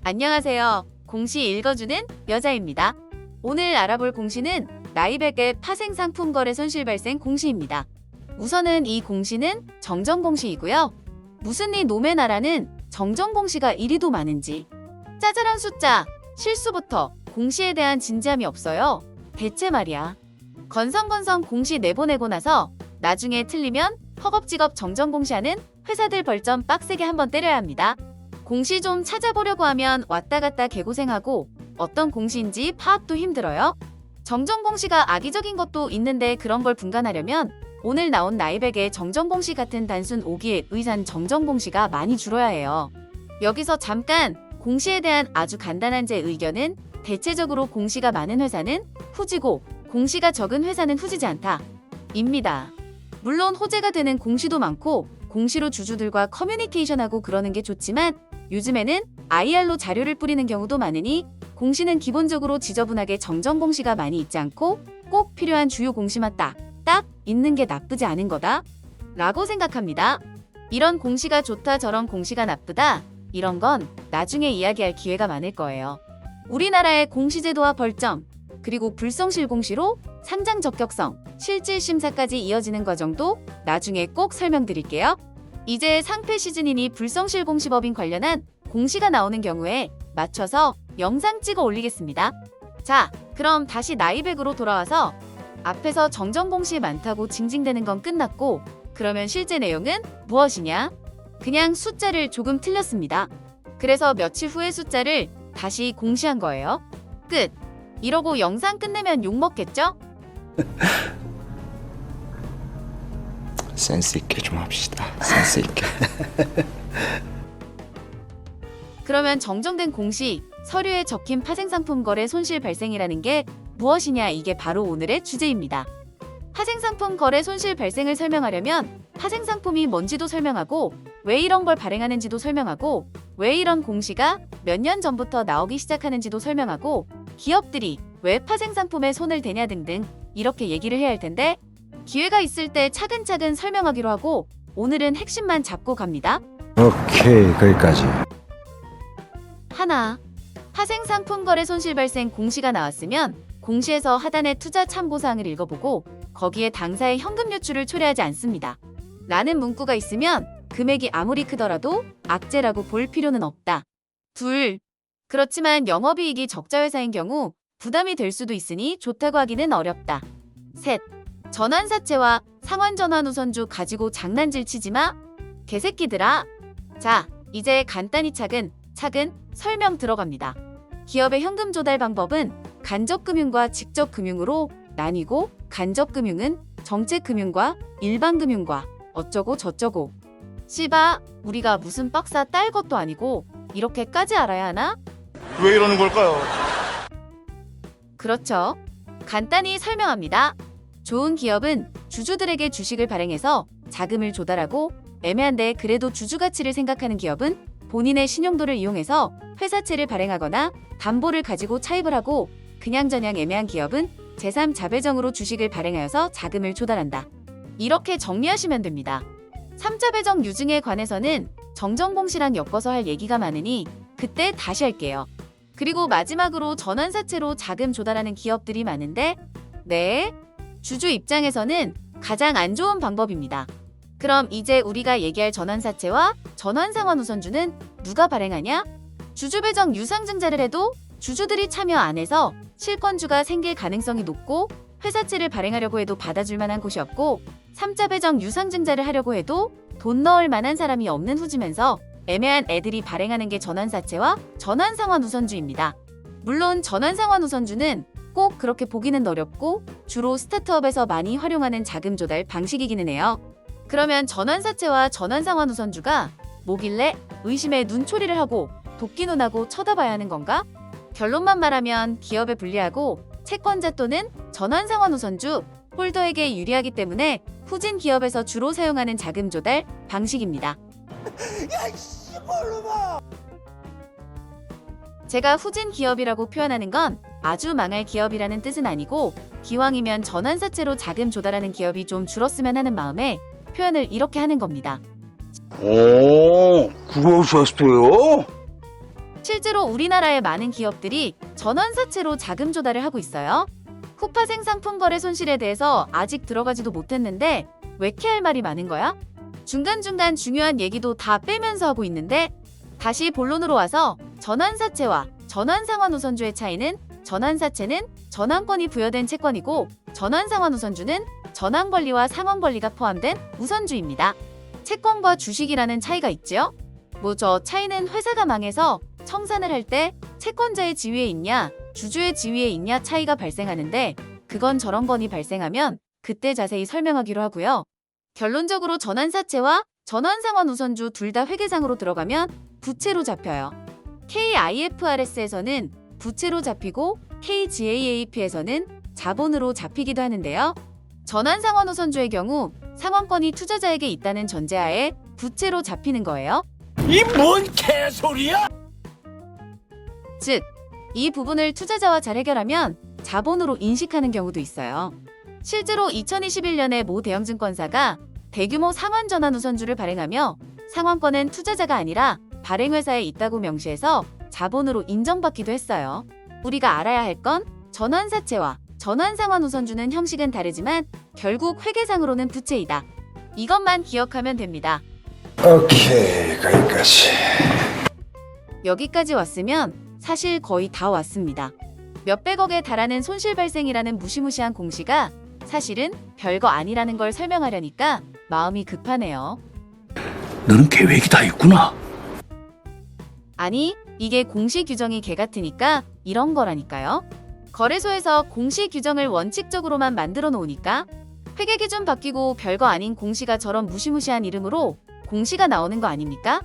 안녕하세요. 공시 읽어주는 여자입니다. 오늘 알아볼 공시는 나이백의 파생상품거래 손실발생 공시입니다. 우선은 이 공시는 정정공시이고요. 무슨 이 놈의 나라는 정정공시가 이리도 많은지. 짜잘한 숫자, 실수부터 공시에 대한 진지함이 없어요. 대체 말이야. 건성건성 공시 내보내고 나서 나중에 틀리면 허겁지겁 정정공시하는 회사들 벌점 빡세게 한번 때려야 합니다. 공시 좀 찾아보려고 하면 왔다 갔다 개고생하고 어떤 공시인지 파악도 힘들어요. 정정공시가 악의적인 것도 있는데 그런 걸 분간하려면 오늘 나온 나이백의 정정공시 같은 단순 오기에 의산 정정공시가 많이 줄어야 해요. 여기서 잠깐 공시에 대한 아주 간단한 제 의견은 대체적으로 공시가 많은 회사는 후지고 공시가 적은 회사는 후지지 않다. 입니다. 물론 호재가 되는 공시도 많고 공시로 주주들과 커뮤니케이션하고 그러는 게 좋지만 요즘에는 IR로 자료를 뿌리는 경우도 많으니 공시는 기본적으로 지저분하게 정정공시가 많이 있지 않고 꼭 필요한 주요 공시만 딱 있는 게 나쁘지 않은 거다 라고 생각합니다. 이런 공시가 좋다 저런 공시가 나쁘다 이런 건 나중에 이야기할 기회가 많을 거예요. 우리나라의 공시제도와 벌점 그리고 불성실 공시로 상장 적격성, 실질 심사까지 이어지는 과정도 나중에 꼭 설명드릴게요. 이제 상패 시즌이니 불성실 공시법인 관련한 공시가 나오는 경우에 맞춰서 영상 찍어 올리겠습니다. 자, 그럼 다시 나이백으로 돌아와서 앞에서 정정공시 많다고 징징대는 건 끝났고 그러면 실제 내용은 무엇이냐? 그냥 숫자를 조금 틀렸습니다. 그래서 며칠 후에 숫자를 다시 공시한 거예요. 끝! 이러고 영상 끝내면 욕먹겠죠? 센스 있게 좀 합시다. 센스 있게. 그러면 정정된 공시, 서류에 적힌 파생상품 거래 손실 발생이라는 게 무엇이냐 이게 바로 오늘의 주제입니다. 파생상품 거래 손실 발생을 설명하려면 파생상품이 뭔지도 설명하고 왜 이런 걸 발행하는지도 설명하고 왜 이런 공시가 몇 년 전부터 나오기 시작하는지도 설명하고 기업들이 왜 파생상품에 손을 대냐 등등 이렇게 얘기를 해야 할 텐데 기회가 있을 때 차근차근 설명하기로 하고 오늘은 핵심만 잡고 갑니다. 오케이, 거기까지. 하나, 파생상품 거래 손실 발생 공시가 나왔으면 공시에서 하단의 투자 참고사항을 읽어보고 거기에 당사의 현금 유출을 초래하지 않습니다. 라는 문구가 있으면 금액이 아무리 크더라도 악재라고 볼 필요는 없다. 둘, 그렇지만 영업이익이 적자 회사인 경우 부담이 될 수도 있으니 좋다고 하기는 어렵다. 셋, 전환사채와 상환전환우선주 가지고 장난질 치지마. 개새끼들아. 자, 이제 간단히 차근 설명 들어갑니다. 기업의 현금 조달 방법은 간접금융과 직접금융으로 나뉘고 간접금융은 정책금융과 일반금융과 어쩌고 저쩌고. 씨바, 우리가 무슨 빡사 딸 것도 아니고 이렇게까지 알아야 하나? 왜 이러는 걸까요? 그렇죠. 간단히 설명합니다. 좋은 기업은 주주들에게 주식을 발행해서 자금을 조달하고 애매한데 그래도 주주 가치를 생각하는 기업은 본인의 신용도를 이용해서 회사채를 발행하거나 담보를 가지고 차입을 하고 그냥저냥 애매한 기업은 제3자배정으로 주식을 발행하여서 자금을 조달한다. 이렇게 정리하시면 됩니다. 3자 배정 유증에 관해서는 정정공시랑 엮어서 할 얘기가 많으니 그때 다시 할게요. 그리고 마지막으로 전환사채로 자금 조달하는 기업들이 많은데 네, 주주 입장에서는 가장 안 좋은 방법입니다. 그럼 이제 우리가 얘기할 전환사채와 전환상환우선주는 누가 발행하냐? 주주배정 유상증자를 해도 주주들이 참여 안 해서 실권주가 생길 가능성이 높고 회사채를 발행하려고 해도 받아줄 만한 곳이 없고 3자 배정 유상증자를 하려고 해도 돈 넣을 만한 사람이 없는 후지면서 애매한 애들이 발행하는 게 전환사채와 전환상환우선주입니다. 물론 전환상환우선주는 꼭 그렇게 보기는 어렵고 주로 스타트업에서 많이 활용하는 자금 조달 방식이기는 해요. 그러면 전환사채와 전환상환우선주가 뭐길래 의심에 눈초리를 하고 도끼눈하고 쳐다봐야 하는 건가? 결론만 말하면 기업에 불리하고 채권자 또는 전환상환우선주, 홀더에게 유리하기 때문에 후진 기업에서 주로 사용하는 자금 조달 방식입니다. 제가 후진 기업이라고 표현하는 건 아주 망할 기업이라는 뜻은 아니고 기왕이면 전환사채로 자금 조달하는 기업이 좀 줄었으면 하는 마음에 표현을 이렇게 하는 겁니다. 오, 그러셨어요? 실제로 우리나라의 많은 기업들이 전환사채로 자금 조달을 하고 있어요. 후파생 상품 거래 손실에 대해서 아직 들어가지도 못했는데 왜 이렇게 할 말이 많은 거야? 중간중간 중요한 얘기도 다 빼면서 하고 있는데 다시 본론으로 와서 전환사채와 전환상환우선주의 차이는 전환사채는 전환권이 부여된 채권이고 전환상환우선주는 전환권리와 상환권리가 포함된 우선주입니다. 채권과 주식이라는 차이가 있지요? 뭐 저 차이는 회사가 망해서 청산을 할 때 채권자의 지위에 있냐 주주의 지위에 있냐 차이가 발생하는데 그건 저런 건이 발생하면 그때 자세히 설명하기로 하고요. 결론적으로 전환사채와 전환상환우선주 둘 다 회계상으로 들어가면 부채로 잡혀요. KIFRS에서는 부채로 잡히고 KGAAP에서는 자본으로 잡히기도 하는데요. 전환상환우선주의 경우 상환권이 투자자에게 있다는 전제하에 부채로 잡히는 거예요. 이 뭔 개소리야? 즉, 이 부분을 투자자와 잘 해결하면 자본으로 인식하는 경우도 있어요. 실제로 2021년에 모 대형증권사가 대규모 상환전환우선주를 발행하며 상환권은 투자자가 아니라 발행회사에 있다고 명시해서 자본으로 인정받기도 했어요. 우리가 알아야 할 건 전환사채와 전환상환우선주는 형식은 다르지만 결국 회계상으로는 부채이다. 이것만 기억하면 됩니다. 오케이, 거기까지. 여기까지 왔으면 사실 거의 다 왔습니다. 몇백억에 달하는 손실 발생이라는 무시무시한 공시가 사실은 별거 아니라는 걸 설명하려니까 마음이 급하네요. 너는 계획이 다 있구나. 아니, 이게 공시 규정이 개 같으니까 이런 거라니까요. 거래소에서 공시 규정을 원칙적으로만 만들어 놓으니까 회계 기준 바뀌고 별거 아닌 공시가 저런 무시무시한 이름으로 공시가 나오는 거 아닙니까?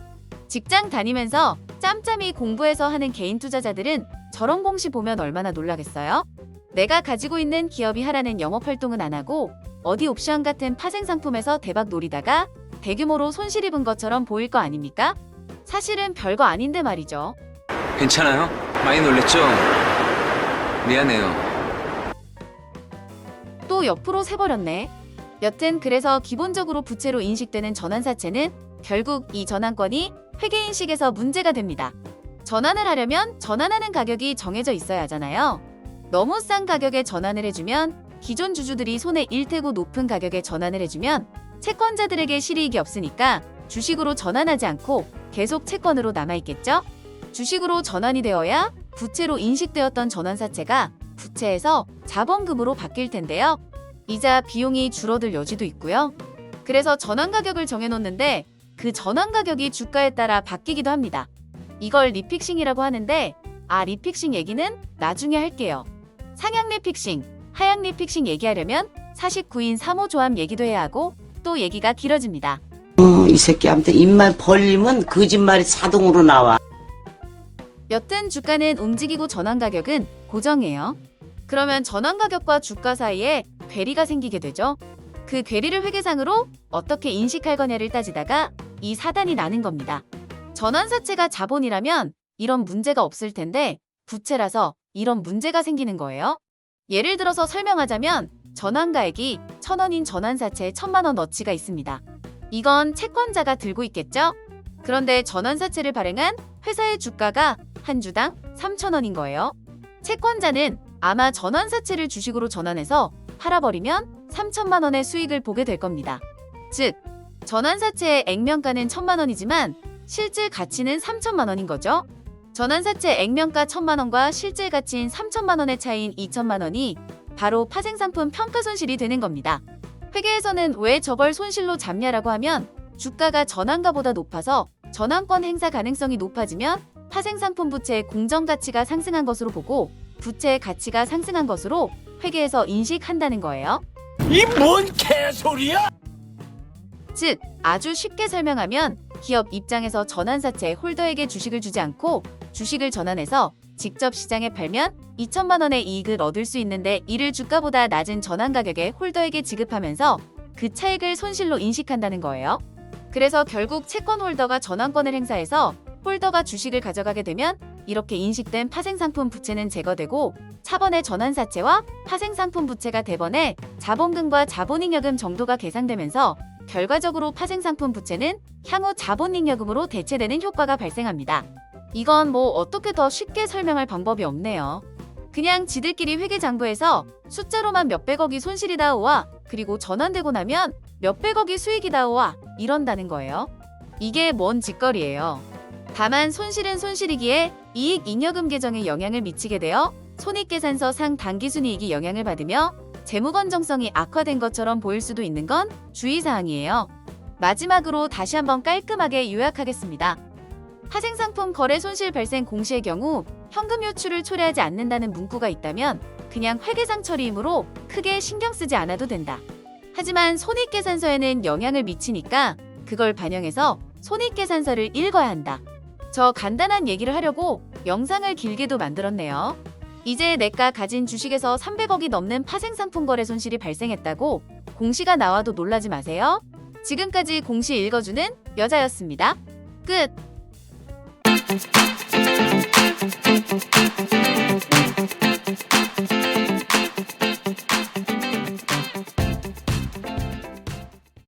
직장 다니면서 짬짬이 공부해서 하는 개인 투자자들은 저런 공시 보면 얼마나 놀라겠어요? 내가 가지고 있는 기업이 하라는 영업활동은 안 하고 어디 옵션 같은 파생 상품에서 대박 노리다가 대규모로 손실 입은 것처럼 보일 거 아닙니까? 사실은 별거 아닌데 말이죠. 괜찮아요? 많이 놀랬죠? 미안해요. 또 옆으로 새버렸네. 여튼 그래서 기본적으로 부채로 인식되는 전환사채는 결국 이 전환권이 회계인식에서 문제가 됩니다. 전환을 하려면 전환하는 가격이 정해져 있어야 하잖아요. 너무 싼 가격에 전환을 해주면 기존 주주들이 손에 일테고 높은 가격에 전환을 해주면 채권자들에게 실이익이 없으니까 주식으로 전환하지 않고 계속 채권으로 남아있겠죠? 주식으로 전환이 되어야 부채로 인식되었던 전환사채가 부채에서 자본금으로 바뀔 텐데요. 이자 비용이 줄어들 여지도 있고요. 그래서 전환 가격을 정해놓는데 그 전환 가격이 주가에 따라 바뀌기도 합니다. 이걸 리픽싱이라고 하는데 리픽싱 얘기는 나중에 할게요. 상향 리픽싱, 하향 리픽싱 얘기하려면 49인 3호 조합 얘기도 해야 하고 또 얘기가 길어집니다. 이 새끼한테 입만 벌리면 거짓말이 자동으로 나와. 여튼 주가는 움직이고 전환 가격은 고정해요. 그러면 전환 가격과 주가 사이에 괴리가 생기게 되죠. 그 괴리를 회계상으로 어떻게 인식할 거냐를 따지다가 이 사단이 나는 겁니다. 전환사채가 자본이라면 이런 문제가 없을 텐데 부채라서 이런 문제가 생기는 거예요. 예를 들어서 설명하자면 전환가액이 1,000원인 전환사채에 1,000만 원 어치가 있습니다. 이건 채권자가 들고 있겠죠? 그런데 전환사채를 발행한 회사의 주가가 한 주당 3,000원인 거예요. 채권자는 아마 전환사채를 주식으로 전환해서 팔아버리면 3천만 원의 수익을 보게 될 겁니다. 즉, 전환사채의 액면가는 1,000만 원이지만 실질 가치는 3천만 원인 거죠. 전환사채 액면가 1,000만 원과 실질 가치인 3천만 원의 차이인 2천만 원이 바로 파생상품 평가손실이 되는 겁니다. 회계에서는 왜 저걸 손실로 잡냐라고 하면 주가가 전환가보다 높아서 전환권 행사 가능성이 높아지면 파생상품 부채의 공정가치가 상승한 것으로 보고 부채의 가치가 상승한 것으로 회계에서 인식한다는 거예요. 이 뭔 개소리야? 즉, 아주 쉽게 설명하면 기업 입장에서 전환사채 홀더에게 주식을 주지 않고 주식을 전환해서 직접 시장에 팔면 2천만 원의 이익을 얻을 수 있는데 이를 주가보다 낮은 전환 가격에 홀더에게 지급하면서 그 차익을 손실로 인식한다는 거예요. 그래서 결국 채권 홀더가 전환권을 행사해서 홀더가 주식을 가져가게 되면 이렇게 인식된 파생상품 부채는 제거되고 차번의 전환사채와 파생상품 부채가 대번에 자본금과 자본잉여금 정도가 계산되면서 결과적으로 파생상품 부채는 향후 자본잉여금으로 대체되는 효과가 발생합니다. 이건 뭐 어떻게 더 쉽게 설명할 방법이 없네요. 그냥 지들끼리 회계장부에서 숫자로만 몇백억이 손실이다오와 그리고 전환되고 나면 몇백억이 수익이다오와 이런다는 거예요. 이게 뭔 짓거리예요. 다만 손실은 손실이기에 이익 잉여금 계정에 영향을 미치게 되어 손익계산서 상 당기순이익이 영향을 받으며 재무 건정성이 악화된 것처럼 보일 수도 있는 건 주의사항이에요. 마지막으로 다시 한번 깔끔하게 요약하겠습니다. 파생상품 거래 손실 발생 공시의 경우 현금 요출을 초래하지 않는다는 문구가 있다면 그냥 회계상 처리이므로 크게 신경 쓰지 않아도 된다. 하지만 손익계산서에는 영향을 미치니까 그걸 반영해서 손익계산서를 읽어야 한다. 저 간단한 얘기를 하려고 영상을 길게도 만들었네요. 이제 내가 가진 주식에서 300억이 넘는 파생상품 거래 손실이 발생했다고 공시가 나와도 놀라지 마세요. 지금까지 공시 읽어주는 여자였습니다. 끝!